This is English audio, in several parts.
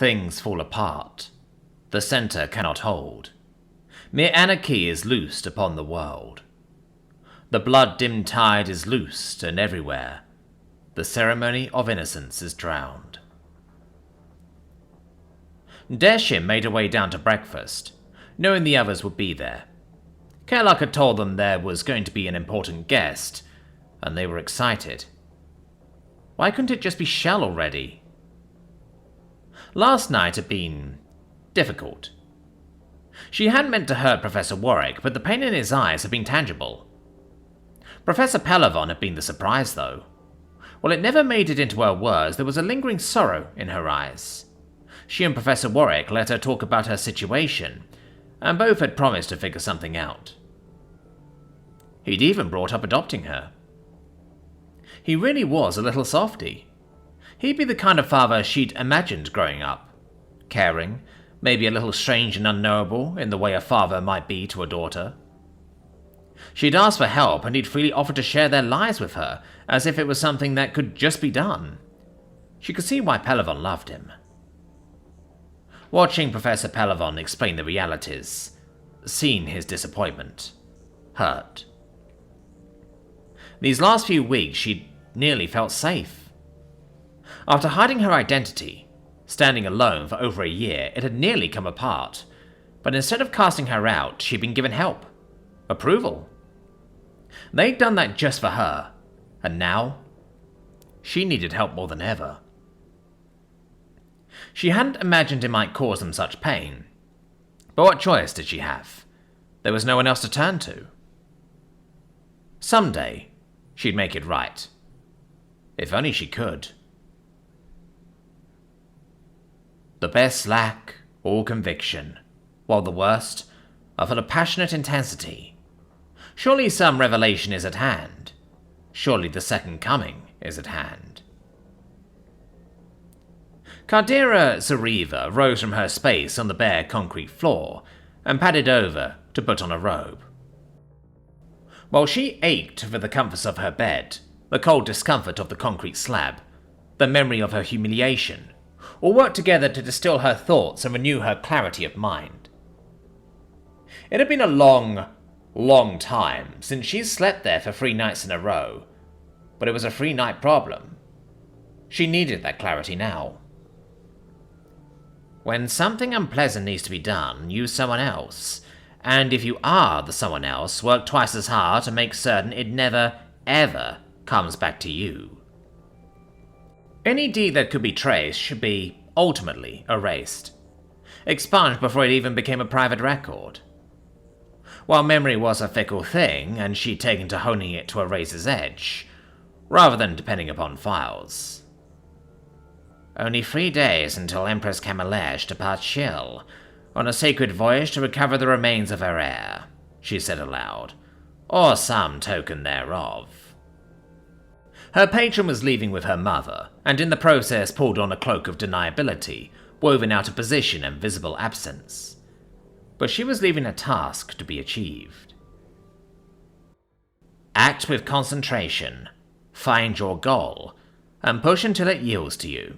things fall apart. The centre cannot hold. Mere anarchy is loosed upon the world. The blood-dimmed tide is loosed, and everywhere the ceremony of innocence is drowned. Deshin made her way down to breakfast, knowing the others would be there. Kerlock had told them there was going to be an important guest, and they were excited. Why couldn't it just be Shell already? Last night had been difficult. She hadn't meant to hurt Professor Warwick, but the pain in his eyes had been tangible. Professor Pelavon had been the surprise, though. While it never made it into her words, there was a lingering sorrow in her eyes. She and Professor Warwick let her talk about her situation, and both had promised to figure something out. He'd even brought up adopting her. He really was a little softy. He'd be the kind of father she'd imagined growing up. Caring, maybe a little strange and unknowable in the way a father might be to a daughter. She'd asked for help, and he'd freely offered to share their lives with her, as if it was something that could just be done. She could see why Pelavon loved him. Watching Professor Pelavon explain the realities, seeing his disappointment, hurt. These last few weeks, she'd nearly felt safe. After hiding her identity, standing alone for over a year, it had nearly come apart, but instead of casting her out, she'd been given help, approval. They'd done that just for her, and now she needed help more than ever. She hadn't imagined it might cause them such pain, but what choice did she have? There was no one else to turn to. Someday, she'd make it right. If only she could. The best lack all conviction, while the worst are full of passionate intensity. Surely some revelation is at hand. Surely the second coming is at hand. Cardera Zariva rose from her space on the bare concrete floor and padded over to put on a robe. While she ached for the comforts of her bed, the cold discomfort of the concrete slab, the memory of her humiliation, all worked together to distill her thoughts and renew her clarity of mind. It had been a long time since she'd slept there for 3 nights in a row, but it was a 3-night problem. She needed that clarity now. When something unpleasant needs to be done, use someone else, and if you are the someone else, work twice as hard to make certain it never, ever comes back to you. Any deed that could be traced should be, ultimately, erased, expunged before it even became a private record. While memory was a fickle thing, and she'd taken to honing it to a razor's edge, rather than depending upon files. Only 3 days until Empress Kamalesh departs Shill, on a sacred voyage to recover the remains of her heir, she said aloud, or some token thereof. Her patron was leaving with her mother, and in the process pulled on a cloak of deniability, woven out of position and visible absence. But she was leaving a task to be achieved. Act with concentration, find your goal, and push until it yields to you.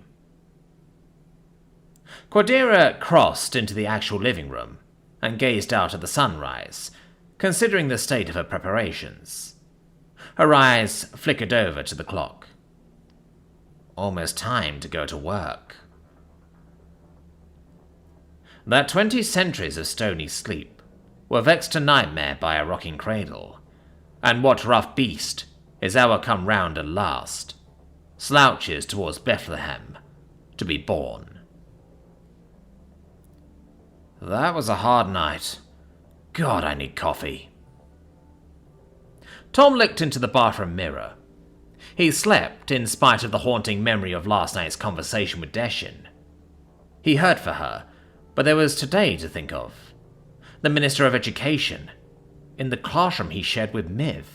Cordera crossed into the actual living room and gazed out at the sunrise, considering the state of her preparations. Her eyes flickered over to the clock. Almost time to go to work. That 20 centuries of stony sleep were vexed to nightmare by a rocking cradle, and what rough beast is ever come round at last, slouches towards Bethlehem to be born. That was a hard night. God, I need coffee. Tom looked into the bathroom mirror. He slept in spite of the haunting memory of last night's conversation with Deshin. He hurt for her, but there was today to think of. The Minister of Education, in the classroom he shared with Miv.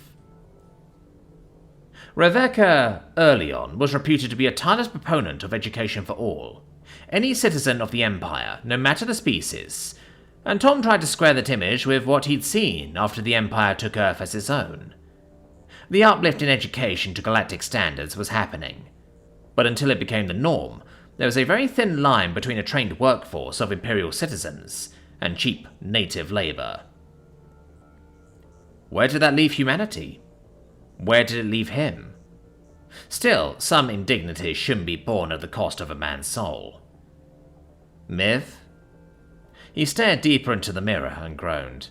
Rebecca, early on, was reputed to be a tireless proponent of education for all. Any citizen of the Empire, no matter the species, and Tom tried to square that image with what he'd seen after the Empire took Earth as its own. The uplift in education to galactic standards was happening, but until it became the norm, there was a very thin line between a trained workforce of Imperial citizens and cheap native labor. Where did that leave humanity? Where did it leave him? Still, some indignities shouldn't be borne at the cost of a man's soul. Myth? He stared deeper into the mirror and groaned.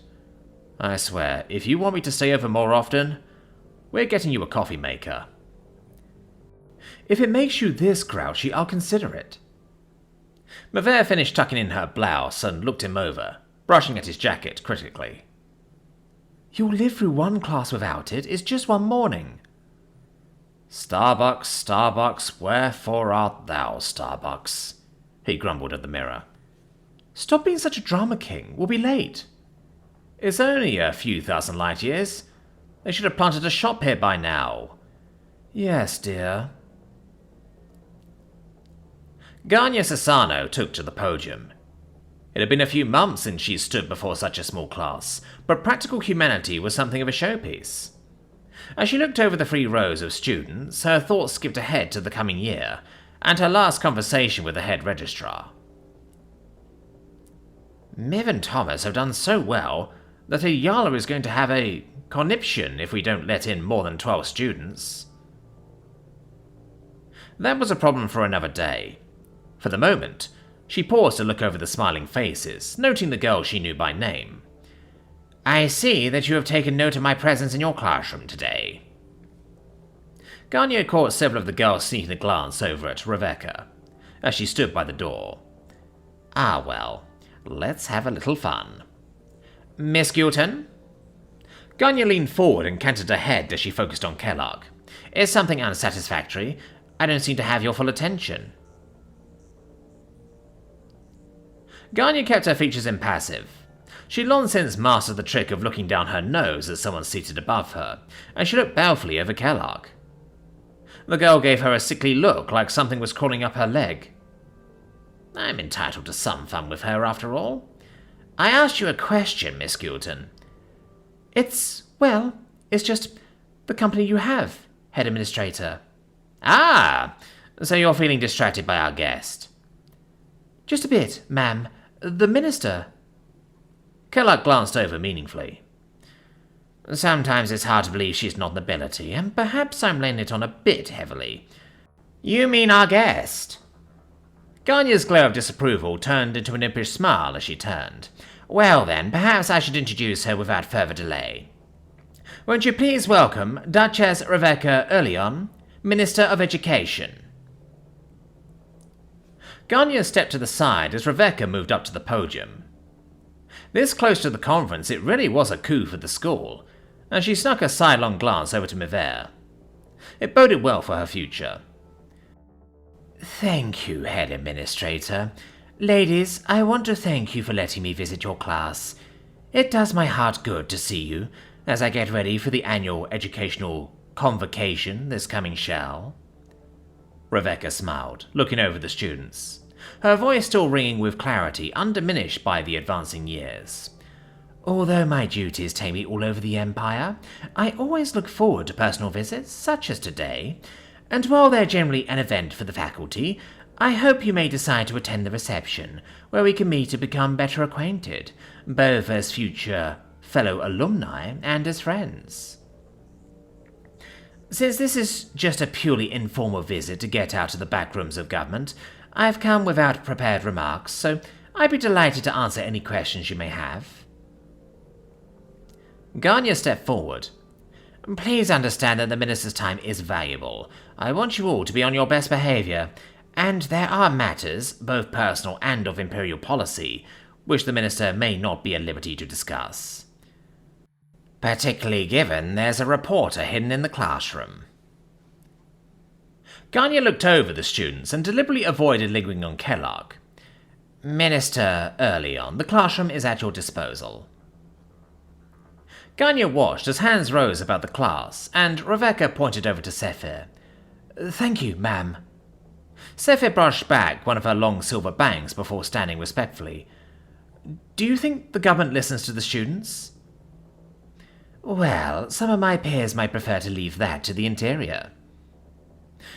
I swear, if you want me to stay over more often, we're getting you a coffee maker. If it makes you this grouchy, I'll consider it. Mavere finished tucking in her blouse and looked him over, brushing at his jacket critically. You'll live through one class without it, it's just one morning. Starbucks, Starbucks, wherefore art thou, Starbucks? He grumbled at the mirror. Stop being such a drama king, we'll be late. It's only a few thousand light years. They should have planted a shop here by now. Yes, dear. Ganya Sasano took to the podium. It had been a few months since she stood before such a small class, but practical humanity was something of a showpiece. As she looked over the 3 rows of students, her thoughts skipped ahead to the coming year, and her last conversation with the head registrar. Miv and Thomas have done so well that Ayala is going to have a conniption if we don't let in more than 12 students. That was a problem for another day. For the moment, she paused to look over the smiling faces, noting the girls she knew by name. I see that you have taken note of my presence in your classroom today. Ganya caught several of the girls sneaking a glance over at Rebecca, as she stood by the door. Ah well, let's have a little fun. Miss Gulton? Ganya leaned forward and canted her head as she focused on Kellogg. Is something unsatisfactory? I don't seem to have your full attention. Ganya kept her features impassive. She'd long since mastered the trick of looking down her nose at someone seated above her, and she looked balefully over Kellogg. The girl gave her a sickly look, like something was crawling up her leg. I'm entitled to some fun with her, after all. I asked you a question, Miss Gulton. It's just the company you have, head administrator. Ah, so you're feeling distracted by our guest. Just a bit, ma'am. The minister. Kellogg glanced over meaningfully. Sometimes it's hard to believe she's not nobility, and perhaps I'm laying it on a bit heavily. You mean our guest? Ganya's glare of disapproval turned into an impish smile as she turned. Well then, perhaps I should introduce her without further delay. Won't you please welcome Duchess Rebecca Earleon, Minister of Education. Ganya stepped to the side as Rebecca moved up to the podium. This close to the conference, it really was a coup for the school, and she snuck a sidelong glance over to Mivere. It boded well for her future. Thank you, Head Administrator. Ladies, I want to thank you for letting me visit your class. It does my heart good to see you, as I get ready for the annual educational convocation this coming shell. Rebecca smiled, looking over the students, her voice still ringing with clarity, undiminished by the advancing years. Although my duties take me all over the Empire, I always look forward to personal visits, such as today, and while they're generally an event for the faculty, I hope you may decide to attend the reception, where we can meet to become better acquainted, both as future fellow alumni and as friends. Since this is just a purely informal visit to get out of the back rooms of government, I've come without prepared remarks, so I'd be delighted to answer any questions you may have. Ganya stepped forward. Please understand that the minister's time is valuable. I want you all to be on your best behavior, and there are matters, both personal and of imperial policy, which the minister may not be at liberty to discuss. Particularly given there's a reporter hidden in the classroom. Ganya looked over the students and deliberately avoided lingering on Kellogg. Minister Earleon, the classroom is at your disposal. Ganya watched as hands rose about the class, and Rebecca pointed over to Scifi. Thank you, ma'am. Scifi brushed back one of her long silver bangs before standing respectfully. Do you think the government listens to the students? Well, some of my peers might prefer to leave that to the interior.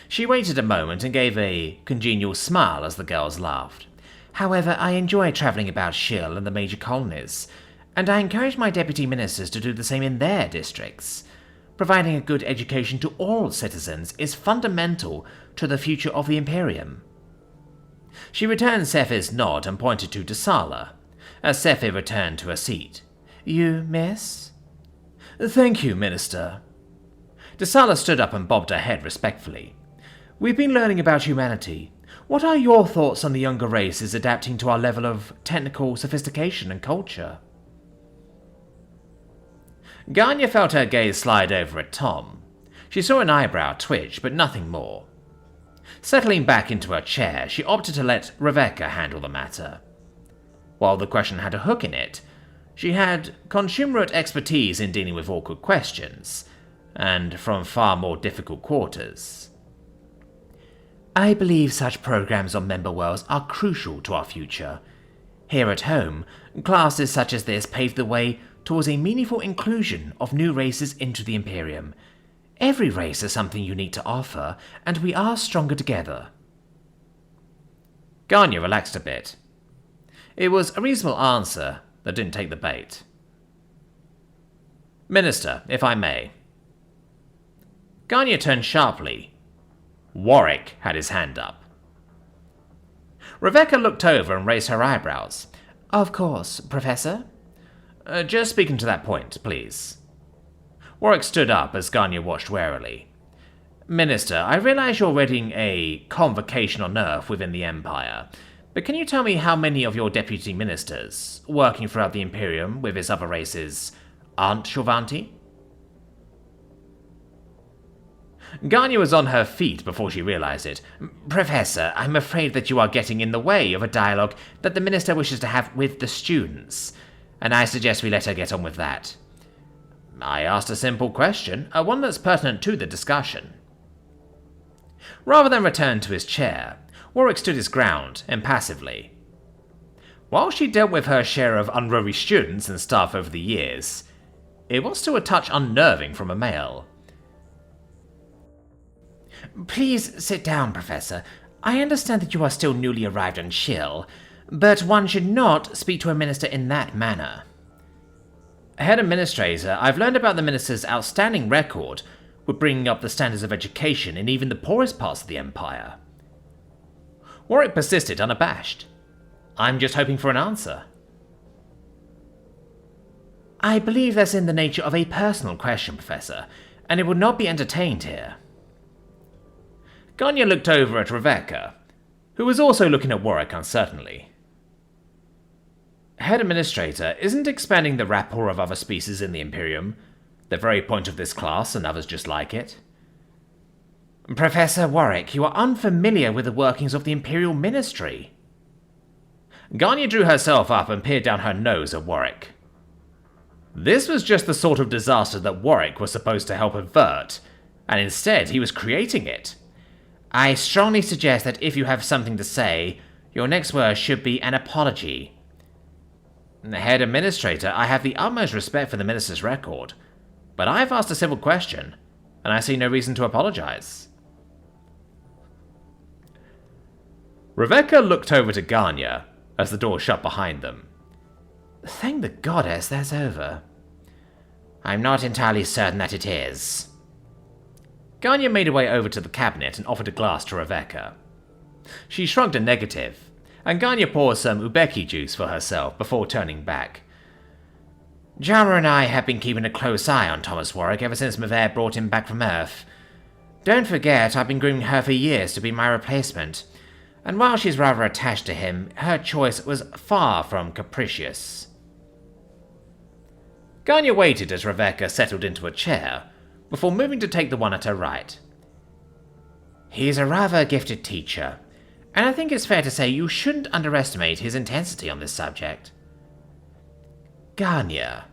She waited a moment and gave a congenial smile as the girls laughed. However, I enjoy travelling about Shill and the major colonies, and I encourage my deputy ministers to do the same in their districts. Providing a good education to all citizens is fundamental to the future of the Imperium. She returned Sephi's nod and pointed to Desala, as Sephi returned to her seat. You, miss? Thank you, Minister. Desala stood up and bobbed her head respectfully. We've been learning about humanity. What are your thoughts on the younger races adapting to our level of technical sophistication and culture? Ganya felt her gaze slide over at Tom. She saw an eyebrow twitch, but nothing more. Settling back into her chair, she opted to let Rebecca handle the matter. While the question had a hook in it, she had consummate expertise in dealing with awkward questions, and from far more difficult quarters. I believe such programs on member worlds are crucial to our future. Here at home, classes such as this pave the way towards a meaningful inclusion of new races into the Imperium. Every race has something unique to offer, and we are stronger together. Ganya relaxed a bit. It was a reasonable answer that didn't take the bait. Minister, if I may. Ganya turned sharply. Warwick had his hand up. Rebecca looked over and raised her eyebrows. Of course, Professor. Just speaking to that point, please. Warwick stood up as Ganya watched warily. Minister, I realize you're reading a convocation on Earth within the Empire, but can you tell me how many of your deputy ministers, working throughout the Imperium with its other races, aren't Shulvanti? Ganya was on her feet before she realized it. Professor, I'm afraid that you are getting in the way of a dialogue that the minister wishes to have with the students, and I suggest we let her get on with that. I asked a simple question, one that's pertinent to the discussion. Rather than return to his chair, Warwick stood his ground, impassively. While she dealt with her share of unruly students and staff over the years, it was still a touch unnerving from a male. Please sit down, Professor. I understand that you are still newly arrived on Shill, but one should not speak to a minister in that manner. Head Administrator, I've learned about the minister's outstanding record with bringing up the standards of education in even the poorest parts of the Empire. Warwick persisted, unabashed. I'm just hoping for an answer. I believe that's in the nature of a personal question, Professor, and it would not be entertained here. Ganya looked over at Rebecca, who was also looking at Warwick uncertainly. Head Administrator, isn't expanding the rapport of other species in the Imperium the very point of this class and others just like it? Professor Warwick, you are unfamiliar with the workings of the Imperial Ministry. Ganya drew herself up and peered down her nose at Warwick. This was just the sort of disaster that Warwick was supposed to help avert, and instead he was creating it. I strongly suggest that if you have something to say, your next word should be an apology. Head Administrator, I have the utmost respect for the Minister's record, but I have asked a civil question, and I see no reason to apologize. Rebecca looked over to Ganya as the door shut behind them. Thank the goddess that's over. I'm not entirely certain that it is. Ganya made her way over to the cabinet and offered a glass to Rebecca. She shrugged a negative, and Ganya poured some ubeki juice for herself before turning back. Jama and I have been keeping a close eye on Thomas Warwick ever since Mavere brought him back from Earth. Don't forget, I've been grooming her for years to be my replacement, and while she's rather attached to him, her choice was far from capricious. Ganya waited as Rebecca settled into a chair, before moving to take the one at her right. He's a rather gifted teacher, and I think it's fair to say you shouldn't underestimate his intensity on this subject. Ganya.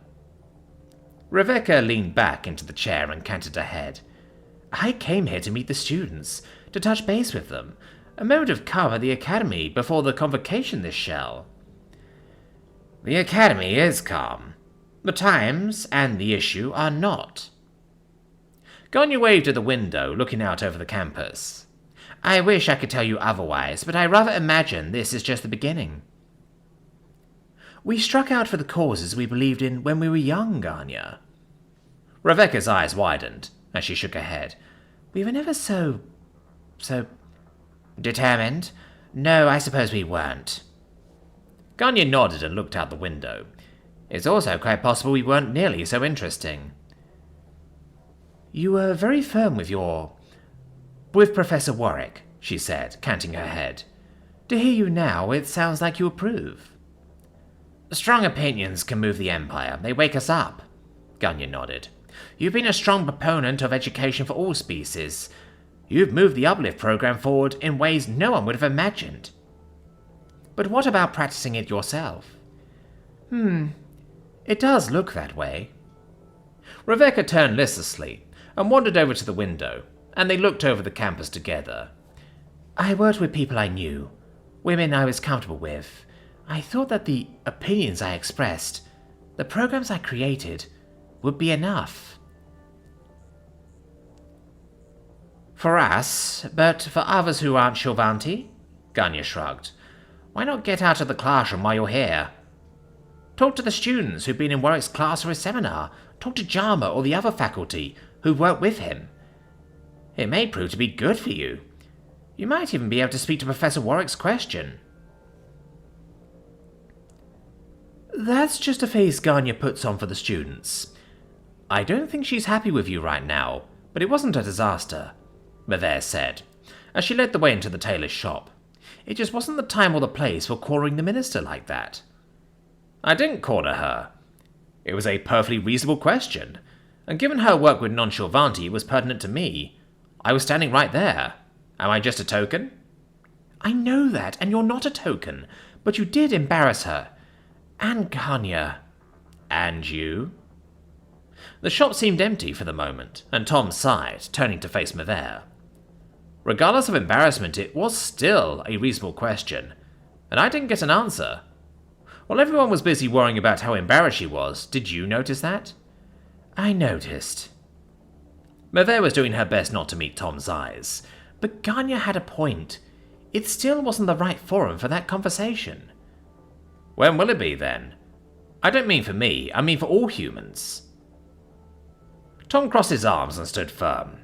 Rebecca leaned back into the chair and canted her head. I came here to meet the students, to touch base with them, a moment of calm at the Academy before the convocation this shell. The Academy is calm. The times and the issue are not. Ganya waved at the window, looking out over the campus. I wish I could tell you otherwise, but I rather imagine this is just the beginning. We struck out for the causes we believed in when we were young, Ganya. Rebecca's eyes widened as she shook her head. We were never so... Determined? No, I suppose we weren't. Ganya nodded and looked out the window. It's also quite possible we weren't nearly so interesting. You were very firm with Professor Warwick, she said, canting her head. To hear you now, it sounds like you approve. Strong opinions can move the Empire. They wake us up. Ganya nodded. You've been a strong proponent of education for all species. You've moved the Uplift program forward in ways no one would have imagined. But what about practicing it yourself? It does look that way. Rebecca turned listlessly and wandered over to the window, and they looked over the campus together. I worked with people I knew, women I was comfortable with. I thought that the opinions I expressed, the programs I created, would be enough. For us, but for others who aren't Shilvanti? Ganya shrugged. Why not get out of the classroom while you're here? Talk to the students who've been in Warwick's class or his seminar. Talk to Jama or the other faculty who worked with him. It may prove to be good for you. You might even be able to speak to Professor Warwick's question. That's just a face Ganya puts on for the students. I don't think she's happy with you right now, but it wasn't a disaster, Mavere said, as she led the way into the tailor's shop. It just wasn't the time or the place for calling the minister like that. I didn't corner her. It was a perfectly reasonable question, and given her work with non-Shilvanti, it was pertinent to me. I was standing right there. Am I just a token? I know that, and you're not a token, but you did embarrass her. And Ganya. And you? The shop seemed empty for the moment, and Tom sighed, turning to face Mavere. Regardless of embarrassment, it was still a reasonable question, and I didn't get an answer. While everyone was busy worrying about how embarrassed she was, did you notice that? I noticed. Mavere was doing her best not to meet Tom's eyes, but Ganya had a point. It still wasn't the right forum for that conversation. When will it be, then? I don't mean for me, I mean for all humans. Tom crossed his arms and stood firm.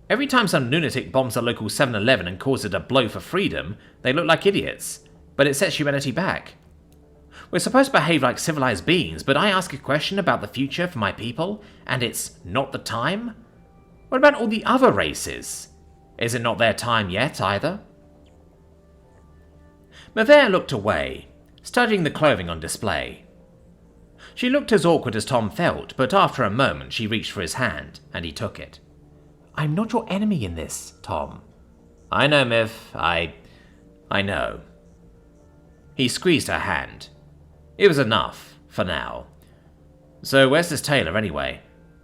Every time some lunatic bombs a local 7-Eleven and calls it a blow for freedom, they look like idiots, but it sets humanity back. We're supposed to behave like civilized beings, but I ask a question about the future for my people, and it's not the time? What about all the other races? Is it not their time yet, either? Mavere looked away, studying the clothing on display. She looked as awkward as Tom felt, but after a moment she reached for his hand, and he took it. I'm not your enemy in this, Tom. I know, Miv. I know. He squeezed her hand. It was enough, for now. So where's this tailor, anyway?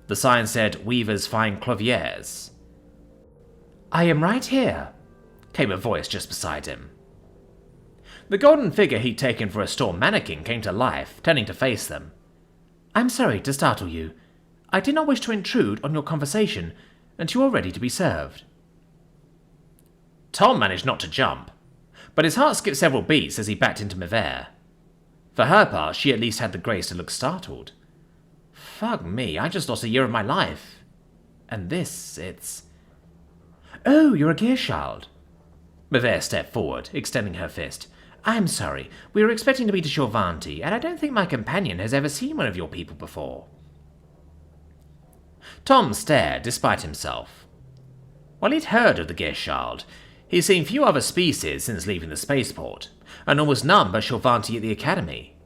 The sign said, Weavers Fine Clothiers. I am right here, came a voice just beside him. The golden figure he'd taken for a store mannequin came to life, turning to face them. I'm sorry to startle you. I did not wish to intrude on your conversation until you are ready to be served. Tom managed not to jump, but his heart skipped several beats as he backed into Mavere. For her part, she at least had the grace to look startled. Fuck me, I just lost a year of my life. And this, it's... Oh, you're a Gearchild. Mavere stepped forward, extending her fist. I'm sorry, we were expecting to meet a Shilvanti, and I don't think my companion has ever seen one of your people before. Tom stared, despite himself. While he'd heard of the Gearchild, he'd seen few other species since leaving the spaceport, and almost none but Shilvanti at the Academy.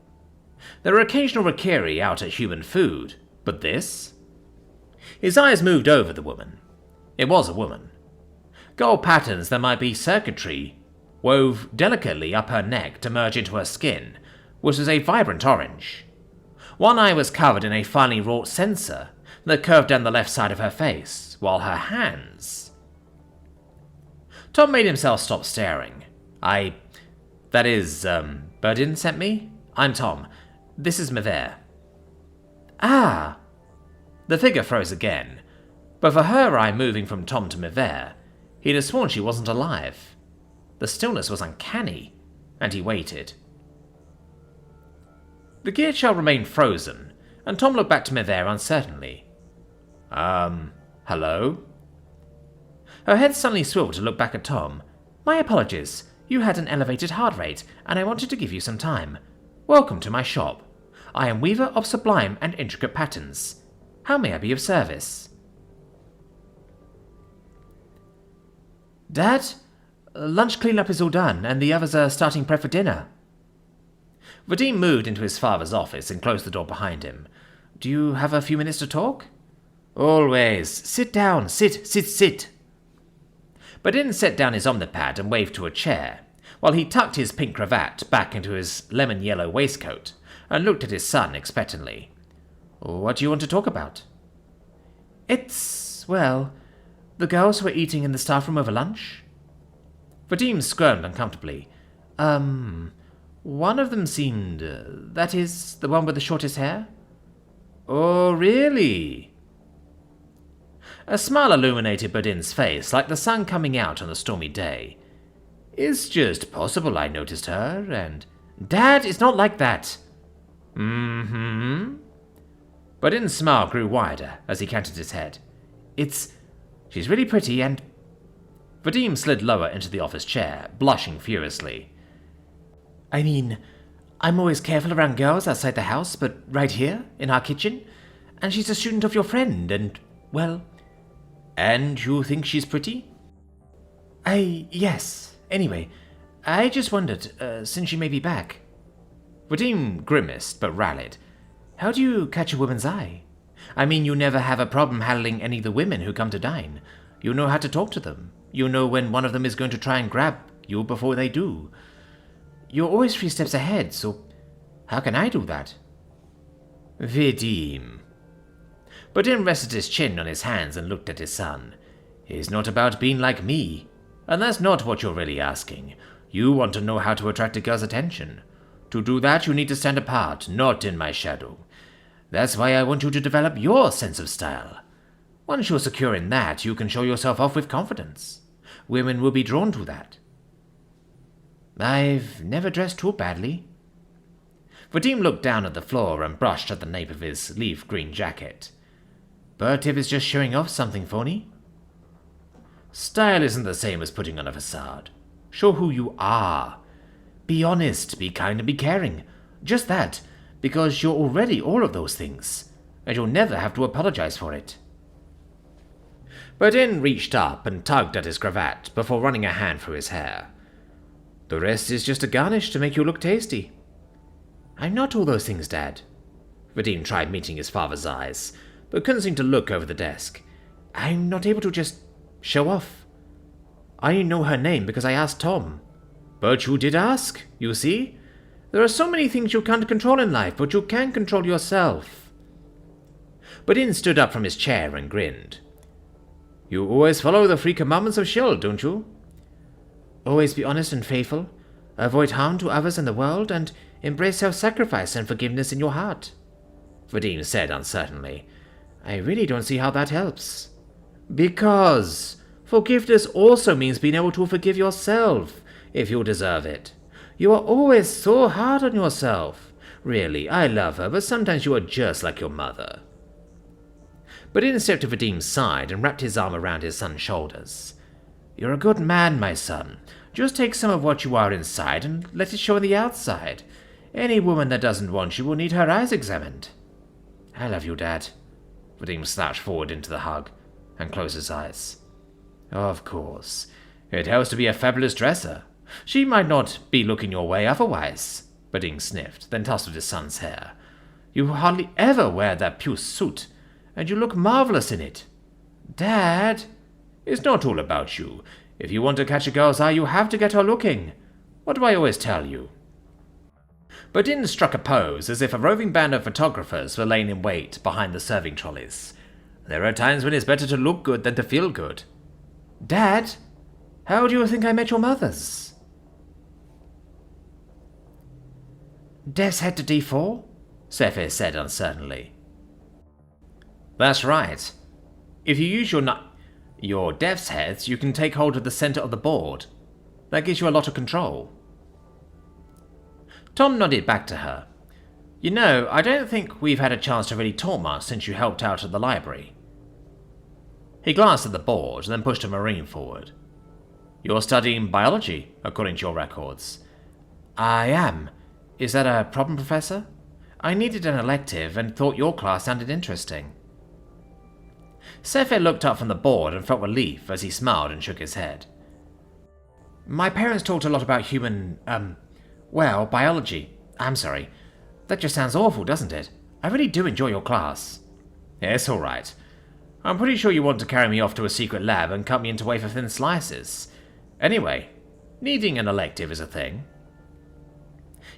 There were occasional Rakiri out at human food, but this? His eyes moved over the woman. It was a woman. Gold patterns that might be circuitry wove delicately up her neck to merge into her skin, which was a vibrant orange. One eye was covered in a finely wrought sensor that curved down the left side of her face, while her hands... Tom made himself stop staring. Burdin sent me? I'm Tom. This is Mavere. Ah! The figure froze again. But for her eye moving from Tom to Mivert, he'd have sworn she wasn't alive. The stillness was uncanny, and he waited. The geared shell remained frozen, and Tom looked back to Mivert uncertainly. Hello? Her head suddenly swiveled to look back at Tom. My apologies. You had an elevated heart rate, and I wanted to give you some time. Welcome to my shop. I am weaver of sublime and intricate patterns. How may I be of service? Dad? Lunch cleanup is all done, and the others are starting prep for dinner. Vadim moved into his father's office and closed the door behind him. Do you have a few minutes to talk? Always. Sit down. Sit. Vadim set down his omnipad and waved to a chair, while he tucked his pink cravat back into his lemon-yellow waistcoat and looked at his son expectantly. What do you want to talk about? Well, the girls were eating in the staff room over lunch. Vadim squirmed uncomfortably. One of them seemed... that is, the one with the shortest hair? Oh, really? A smile illuminated Badin's face, like the sun coming out on a stormy day. It's just possible I noticed her, and... Dad, it's not like that. Badin's smile grew wider as he canted his head. She's really pretty, and... Vadim slid lower into the office chair, blushing furiously. I mean, I'm always careful around girls outside the house, but right here, in our kitchen, and she's a student of your friend, and, well... And you think she's pretty? Yes. Anyway, I just wondered, since you may be back... Vadim grimaced, but rallied. How do you catch a woman's eye? I mean, you never have a problem handling any of the women who come to dine. You know how to talk to them. You know when one of them is going to try and grab you before they do. You're always 3 steps ahead, so how can I do that? Vadim. Vadim rested his chin on his hands and looked at his son. It's not about being like me, and that's not what you're really asking. You want to know how to attract a girl's attention. To do that, you need to stand apart, not in my shadow. That's why I want you to develop your sense of style. Once you're secure in that, you can show yourself off with confidence. Women will be drawn to that. I've never dressed too badly. Vadim looked down at the floor and brushed at the nape of his leaf green jacket. But if it's just showing off something phony? Style isn't the same as putting on a facade. Show who you are. Be honest, be kind, and be caring. Just that, because you're already all of those things, and you'll never have to apologize for it. Vadim reached up and tugged at his cravat before running a hand through his hair. The rest is just a garnish to make you look tasty. I'm not all those things, Dad. Vadim tried meeting his father's eyes, but couldn't seem to look over the desk. I'm not able to just show off. I know her name because I asked Tom. But you did ask, you see? There are so many things you can't control in life, but you can control yourself. Vadim stood up from his chair and grinned. You always follow the 3 commandments of Shield, don't you? Always be honest and faithful, avoid harm to others in the world, and embrace self-sacrifice and forgiveness in your heart, Vadim said uncertainly. I really don't see how that helps. Because forgiveness also means being able to forgive yourself, if you deserve it. You are always so hard on yourself. Really, I love her, but sometimes you are just like your mother. Vadim stepped to Vadim's side and wrapped his arm around his son's shoulders. You're a good man, my son. Just take some of what you are inside and let it show on the outside. Any woman that doesn't want you will need her eyes examined. I love you, Dad. Vadim slouched forward into the hug and closed his eyes. Of course. It helps to be a fabulous dresser. She might not be looking your way otherwise. Vadim sniffed, then tousled his son's hair. You hardly ever wear that puce suit, and you look marvelous in it. Dad, it's not all about you. If you want to catch a girl's eye, you have to get her looking. What do I always tell you? Vadim struck a pose as if a roving band of photographers were laying in wait behind the serving trolleys. There are times when it's better to look good than to feel good. Dad, how do you think I met your mothers? Dev's head to D4? Scifi said uncertainly. That's right. If you use your dev's heads, you can take hold of the center of the board. That gives you a lot of control. Tom nodded back to her. You know, I don't think we've had a chance to really talk much since you helped out at the library. He glanced at the board, then pushed a Marine forward. You're studying biology, according to your records. I am. Is that a problem, Professor? I needed an elective and thought your class sounded interesting. Sci-Fi looked up from the board and felt relief as he smiled and shook his head. My parents talked a lot about biology. I'm sorry. That just sounds awful, doesn't it? I really do enjoy your class. Yeah, it's alright. I'm pretty sure you want to carry me off to a secret lab and cut me into wafer-thin slices. Anyway, needing an elective is a thing.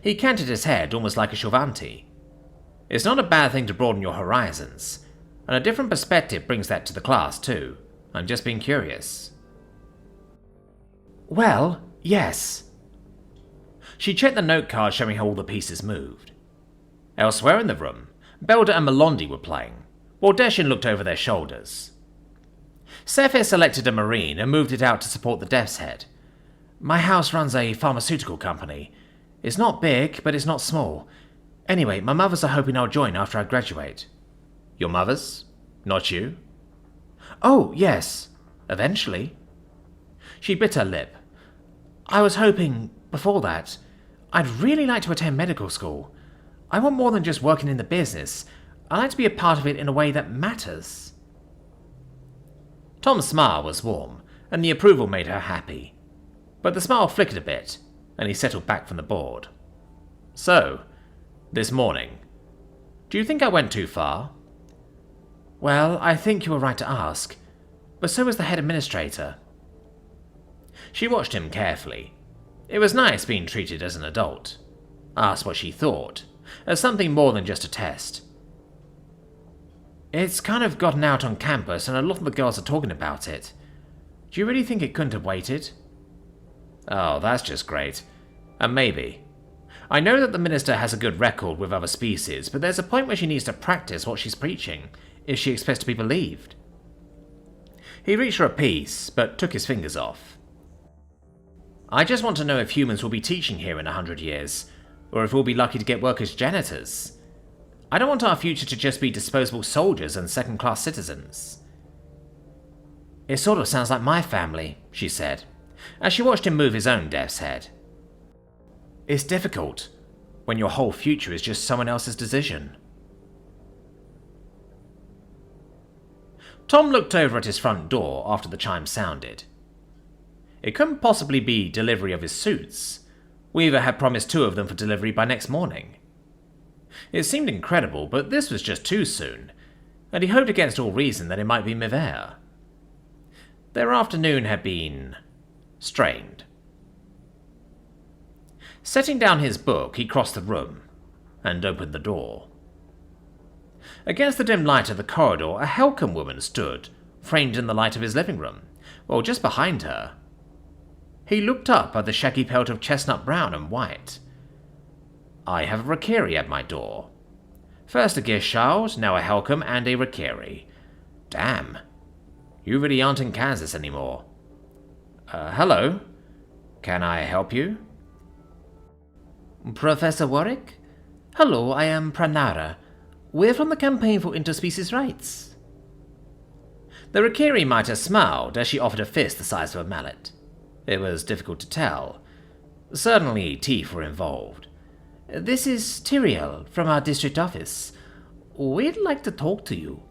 He canted his head almost like a Chavanti. It's not a bad thing to broaden your horizons, and a different perspective brings that to the class too. I'm just being curious. Well, yes. She checked the note card showing how all the pieces moved. Elsewhere in the room, Belda and Melondi were playing, while Deshin looked over their shoulders. Sci-Fi selected a Marine and moved it out to support the dev's head. My house runs a pharmaceutical company. It's not big, but it's not small. Anyway, my mothers are hoping I'll join after I graduate. Your mothers? Not you? Oh, yes. Eventually. She bit her lip. I was hoping, before that, I'd really like to attend medical school. I want more than just working in the business. I like to be a part of it in a way that matters. Tom's smile was warm, and the approval made her happy. But the smile flickered a bit, and he settled back from the board. So, this morning, do you think I went too far? Well, I think you were right to ask, but so was the head administrator. She watched him carefully. It was nice being treated as an adult. Asked what she thought, as something more than just a test. It's kind of gotten out on campus and a lot of the girls are talking about it. Do you really think it couldn't have waited? Oh, that's just great. And maybe. I know that the minister has a good record with other species, but there's a point where she needs to practice what she's preaching, if she expects to be believed. He reached for a piece, but took his fingers off. I just want to know if humans will be teaching here in 100 years, or if we'll be lucky to get work as janitors. I don't want our future to just be disposable soldiers and second-class citizens. It sort of sounds like my family, she said, as she watched him move his own dev's head. It's difficult when your whole future is just someone else's decision. Tom looked over at his front door after the chime sounded. It couldn't possibly be delivery of his suits. Weaver had promised 2 of them for delivery by next morning. It seemed incredible, but this was just too soon, and he hoped against all reason that it might be mid-air. Their afternoon had been strained. Setting down his book, he crossed the room and opened the door. Against the dim light of the corridor, a Helcom woman stood, framed in the light of his living room, while just behind her. He looked up at the shaggy pelt of chestnut brown and white. I have a Rakiri at my door. First a Gearchild, now a Helcom and a Rakiri. Damn. You really aren't in Kansas anymore. Hello. Can I help you? Professor Warwick? Hello, I am Pranara. We're from the Campaign for Interspecies Rights. The Rakiri might have smiled as she offered a fist the size of a mallet. It was difficult to tell. Certainly teeth were involved. This is Tyriel from our district office. We'd like to talk to you.